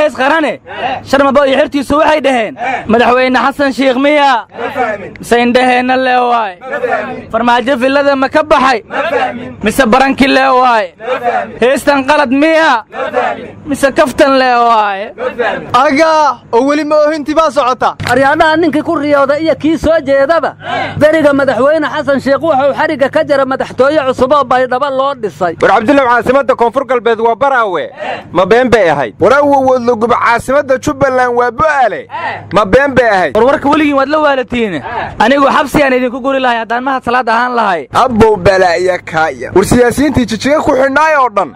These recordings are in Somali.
قرانه شرم بو يحرتي سو waxay dhaheen madaxweyne xasan sheekh miya sayndaheen leewaay farmaajo filada ma ka baxay mise baranki leewaay heestan qalad miya mise kaftan leewaay aga oo wali ma ohinti ba socota aryaadaha ninkii ku riyooda iyo kii soo jeedaba bariga madaxweyne xasan sheekh wuxuu xariga ka jara madaxtooye cusub oo baydhabo loo dhisay war Cabdullaahi caasimada koonfur galbeed waa baraawe ma been bay ahayd waraw lagu caasimada Jubbaland waa Bu'aale ma been bay ahayd warwarka waligiin wad la waalatiin anigu xabsi aan idinku guri lahay hadaan ma salaad ahaan lahay abbo balaaya kaaya war siyaasiyiintii jijiga ku xidhnaay oo dhan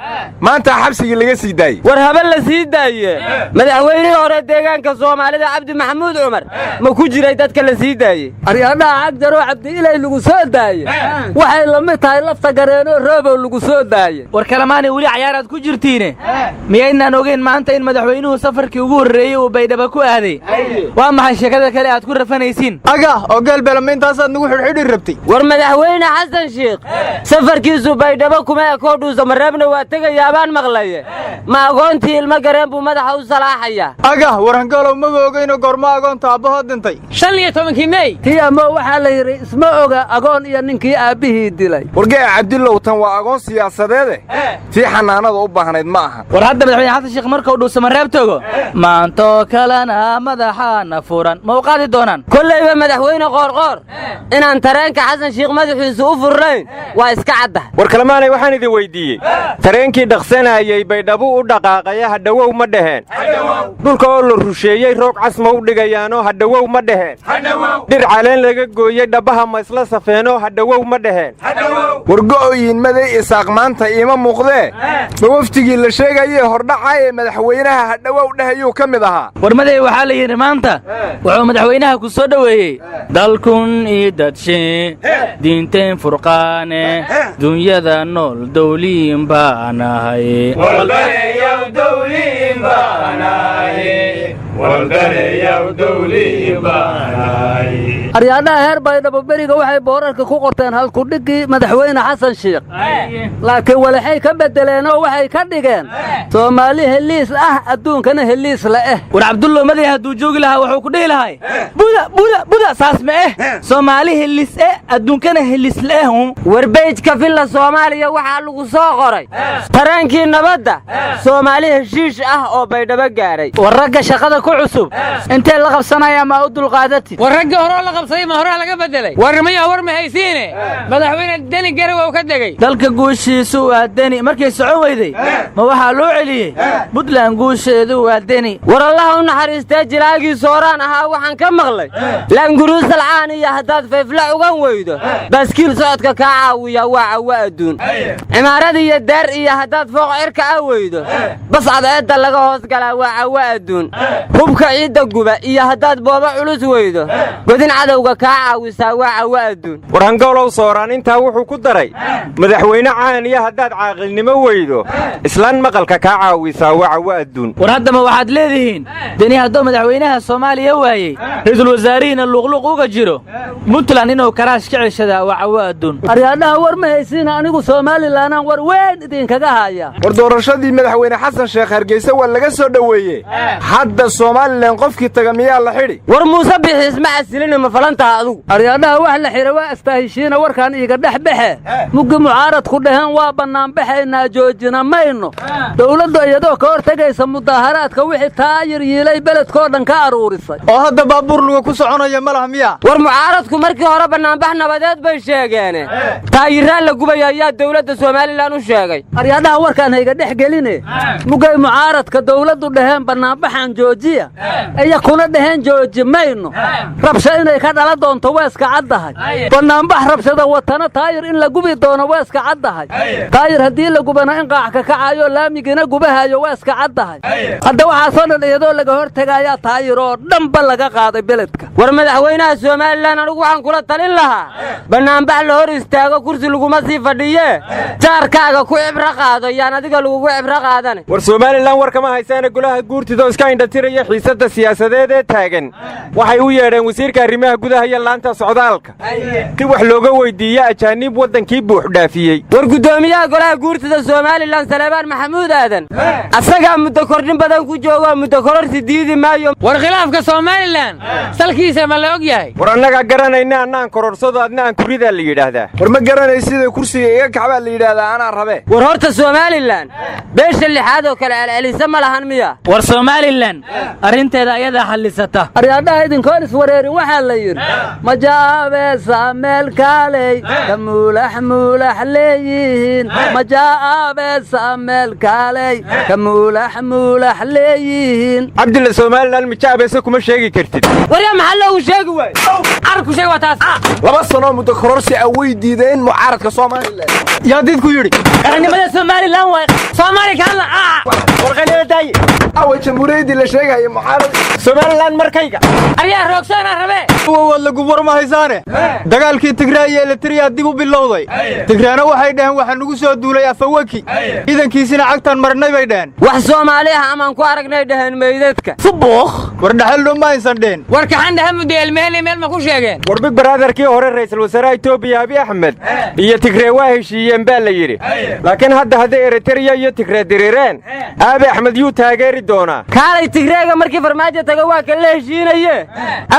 maanta xabsiga laga sii daayay war habal la sii daayay madaxweynihii hore deegaanka Soomaalida Cabdi Maxamuud Umar ma ku jiray dadka la sii daayay aryaadaha Cagdaro Cabdi ilay lagu soo daayay waxay la mid tahay lafta gareeno roobo lagu soo daayay war kalamaani wali ciyaarad ku jirtiin miyaynaan ogeyn maanta in madaxweynuhu safarkii ugu horeeyay uu baydhabo ku aaday waa maxay sheekada kale aad ku rafanaysiin aga oo galbeelma intaas aad nagu xidhxidhi rabtay war madaxweyne xasan sheekh safarkiisu baydhabo kuma koodhuusa mareebna waa tagayaa baan maqlay ma agoontii ilma gareen buu madaxa u salaaxaya aga waran galow ma ogeyn goorma agoonta aabbahood dhintay 15 May tiamo waxa la yiri isma oga agoon iyo ninkii aabihii dilay wargay Cabdullaahi tan waa agoon siyaasadeed tii xanaanada u baahnayd ma aha war hadda madaxweyne xasan sheekh markuu dhuusa mareeb tago maanto kalena madaxana furan ma qaadi doonaan kullayba madaxweyne qoorqoor inaan tareenka xasan sheekh madaxiisa u furnayn waa iska cadda war kalamaanay waxaan idin weydiiyay tareenkii dhaqsanayay baydhabo u dhaqaaqaya hadhawow ma dhaheen dhulka oo la rusheeyay roog casma u dhigayaano hadhawow ma dhaheen dhir caleen laga gooyay dhabaha ma isla safeeno hadhawow ma dhaheen wargo'oyin maday isaaq maanta ima muuqdee ma waftigii la sheegayay hordhacay madaxweynaha hadhawow dhahayuu ka mid ahaa warmaday waxa la yiri maanta wuxuu madaxweynaha ku soo dhaweeyay dalkun idadshe diinteen furqaane dunyada nool dawliin baanahay walbareeyow dawliin baanahay walbareeyow dawliin baanahay aryaadaha heer baydhabo beriga waxay boorarka ku qorteen halku dhigii madaxweyne xasan sheekh laakiin walaxay ka bedeleen oo waxay ka dhigeen Soomaali heliis ah adduunkana heliis la war Cabdullaahi maday haduu joogi lahaa wuxuu ku dhihi lahay buda saas ma Soomaali heliis adduunkana heliis la warbeejka filla Soomaaliya waxa lagu soo qoray tareenkii nabadda Soomaali heshiish ah oo baydhabo gaaray warraga shaqada ku cusub intee la qabsanaya ma u dulqaadatid warraga hore la qabsay ma hore laga bedelay warmaya war ma haysiine madaxweyne dani garow ka dagay dalka guushiisu waa dani markay socon weyday ma waxa loo celiyay Puntland guusheedu waa dani war Allah u naxariistay jilaagii sooraan ahaa waxaan ka maqlay laanguruus alcaan iyo hadaad feefla uga weydo baskiil socodka ka caawiya waa adduun imaarada iyo daar iyo hadaad fooq cirka weydo bas cadeeda laga hoos galaa waa adduun hubka ciida guba iyo hadaad booba culus weydo godin cadawga ka caawisa waa adduun war hangolow sooraan inta wuxuu ku daray madaxweyne caan iyo hadaad caaqilnimo weydo islaan maqalka ka caawisa waa adduun war hadda ma waxaad leedihiin dani hadoo madaxweynaha Soomaaliya waayay ra'iisul wasaarihiina luqluq uga jiro Puntland inuu karaash ka ceshada waa adduun aryaadaha war ma haysiin anigu Soomaaliland war weyn idin kaga haya war doorashadii madaxweyne xasan sheekh Hargeysa waa laga soo dhaweeyay hadda Soomaaliland qofkii taga miyaa la xidhi war Muuse bixis ma asilin ma falanta adigu aryaadaha wax la xiro waa astaahishina warkan iiga dhaxbaxe mugi mucaarad ku dhahan waa banaan baxayna joojina mayno dawladda iyadoo ka hortagaysa mudaharaadka wixii taayir yeelay beledkoo dhan ka aruurisay oo hadda baabuur lugu ku soconaya malaha miya war mucaaradku markii hore banaan bax nabadeed bay sheegeen taayiraan la gubaya ayaa dawladda Soomaaliland u sheegay aryaadaha warkan hayga dhaxgeline mugay mucaaradka dawladdu dhahan banaan baxan joojiya ay kuna dhahan jooji mayno rabsha inay ka dhala doonto weeska caddahay banaan bax rabshada watana taayir in la gubi doono weeska caddahay taayir hadii la gubana in qaax ka kacayo laamigina gubahayo weeska caddahay hadda waxa soo dhan iyadoo laga hortagaya taayir oo dhanba laga qaaday beledka war madaxweynaha Soomaaliland anigu waxaan kula talin lahaa banaanbax la hor istaago kursi laguma sii fadhiye jaarkaaga ku cibra qaado yaan adiga lagu cibra qaadan war Soomaaliland war kama haysan golaha guurtida iska indhatiraya xiisada siyaasadeed ee taagan waxay u yeedheen wasiirka arrimaha gudaha iyo laanta socdaalka si wax looga weydiiyo ajaanib wadankii buux dhaafiyay war gudoomiyaha golaha guurtida Soomaaliland Salebaan Maxamuud Aadan asaga muddo kordhin badan ku jooga muddo kororsi diidi maayo war khilaafka Soomaaliland salkiisa ma la og yahay war annaga garanayna annaan kororsado adna aan kurida la yiraahdaa war ma garanay sida kursiga iga kacbaa la yiraahdaa ana rabe war horta Soomaaliland beesha lixaad oo kale celcelisa ma lahan miya war Soomaaliland arinteeda ayada xalisata aryaadaha idinkoon iswareerin waxaa la yidhi majaabeesa meel kaaley kamuulax leeyihiin majaabeesa meel kaaley kamuulax leeyihiin cabdilla Soomaaliland majaabeesa kuma sheegi kartid war ya maxaa loo sheegi way arku sheeg waa taas laba sano muddo kororsi ay weydiideen mucaaradka Soomaaliland yaa dadku yiri qaranimada Soomaaliland way Soomaali kala warqadeeda taay aw jamhuuriyadda la sheegay mucaarad Soomaaliland markayga ariya roogsaana rabe waa lagu warma haysaane dagaalkii Tigray iyo Eritrea dib u bilowday Tigrayna waxay dhaheen waxa nagu soo duulay afawaki idankiisina cagtan marnay bay dhaheen wax Soomaali ah amaan ku aragnay dhaheen meydadka subuux war dhaxal loo ma aysan dheen war kaxan dhahamude elmeeli meel ma ku sheegeen war big brotherkii hore ra'iisul wasaaraha Itoobiya Abiy Ahmed iyo Tigray waa heshiiyeen baa la yiri laakiin hadda Eritrea iyo Tigray dirireen Abiy Ahmed yuu taageeri doona kaalay Tigrayga markii farmaajo taga waa kala heshiinaye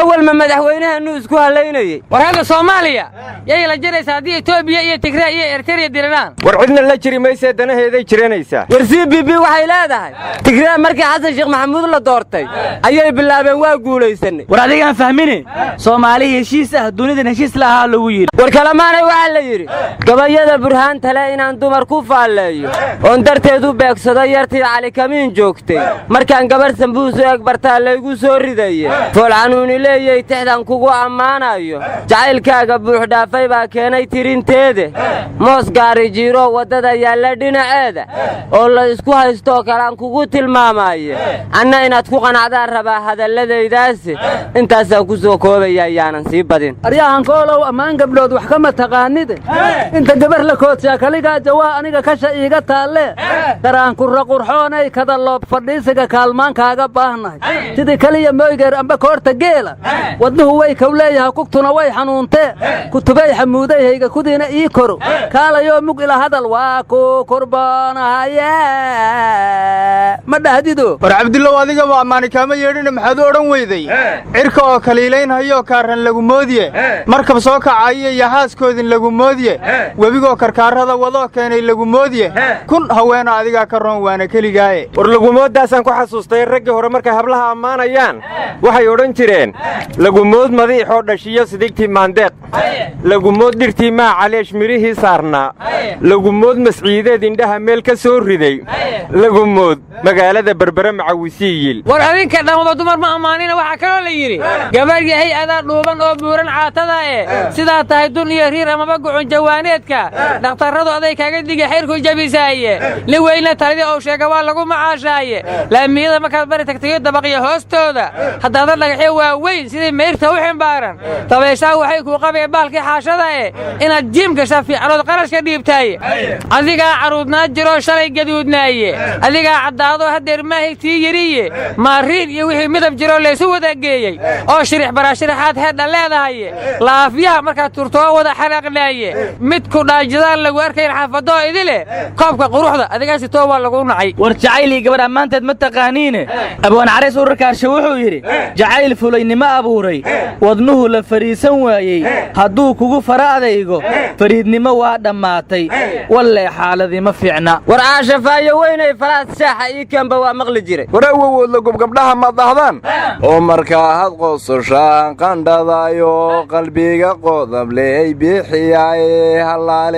awal ma madaxweynaha isku haleynayay war hada Soomaaliya yay la jiraysaa hadii Itoobiya iyo Tigray iyo Eritrea diriraan war cidna la jiri maysa danaheeday jiranaysaa war CBB waxay leedahay Tigray markii Xasan Sheekh Maxamuud la doortay ayay bilaabeen waa guulaysanay war adiga fahmine Soomaali heshiis ah dunida heshiis laha lagu yiri war kalamaanay waxa la yiri gabayada burhaan tale inaan dumar ku faaleeyo oo darteedu beegsado yartii Cali Kamiin joogtay markaan gabar sambuus eeg bartaa laygu soo ridaye foolcanuuni leeyay tixdan kugu ammaanayo jacaylkaaga buux dhaafay baa keenay tirinteede moos gaari jiro wadada yaalla dhinaceeda oo la isku haysto kalaan kugu tilmaamaye anna inaad ku qanacdaan rabaa hadalladaydaas intaas ku soo koobaya yaanan sii badin aryahan koolow ammaan gabdhood wax kama taqaanide inta gabar la koodsiya kaligaa jawaa aniga kasha iiga taalle daraan ku raqurxoonay kada loob fadhiisiga kaalmaankaaga baahnahay sidii kaliya mooygeer amba koorta geela wadnuhu way kawleeyaha kugtuna way xanuuntee kutubay xamuudayhayga kudiina ii koro kaalayoo mug ila hadal waa ku kurbaanahaye ma dhahdido war cabdillow adiga waa ammaani kaama yeedhina maxaad u odhan weyday cirka oo kaliilaynhayo kaaran lagu moodiye markab soo kacayo iyo haaskoodin lagu moodiye webigoo karkaarada wadoo keenay lagu moodiye kun haweena adigaa ka roon waana keligaaye war lagumooddaasaan ku xasuustay raggii hore markay hablaha ammaanayaan waxay odhan jireen lagumood madiixoo dhashiyo sidigtii maandeeq lagumood dhirtii maa caleesh mirihii saarnaa lagumood masciideed indhaha meel ka soo riday lagumood magaalada berbere macawisiiyil war adinka dhamaba dumar ma ammaanina waxa kaloo la yiri gabar yahay adaa dhuuban oo buuran caatada sidaa tahay dun iyo riir amaba gucun jawaaneedka dhakhtarradu aday kaaga digay xeerku jabisaaye li weyna talida oo sheega waa lagu macaashaaye laamiyada markaad bari tagtayo dabaqyo hoostooda haddaada dhagaxyo waaweyn sidii meyrta u ximbaaran dabeeshaa waxay kuu qabeen baalkii xaashada inaad jiimka shafiicanood qarashka dhiibtaaye adigaa caruudnaa jiroo shalay gaduudnaaye adigaa caddaadoo haddeer maahigtii yiriye maariin iyo wixii midab jiroo laysu wada geeyey oo shirix baraashiraxaad heedha leedahaye laafyaha markaad turtoo wada xanaaqnaaye midku dhaajidaan lagu arkayn xaafadoo idile koobka quruxda adigaasi too waa lagu nacay war jacaylii gabadh ammaanteed ma taqaaniine abwaan carays urarkaarshe wuxuu yidhi jacayl fulaynimo abuuray wadnuhu la fariisan waayey hadduu kugu fara adaygo fariidnimo waa dhammaatay walle xaaladii ma fiicna war aashafaayo weynay faraad shaaxa ii keenba waa maqli jiray war awowoodla gobgabdhaha ma dahdaan oo markaa had qososhaan qandhadayo qalbiga qodable ay bixiyaaye halaale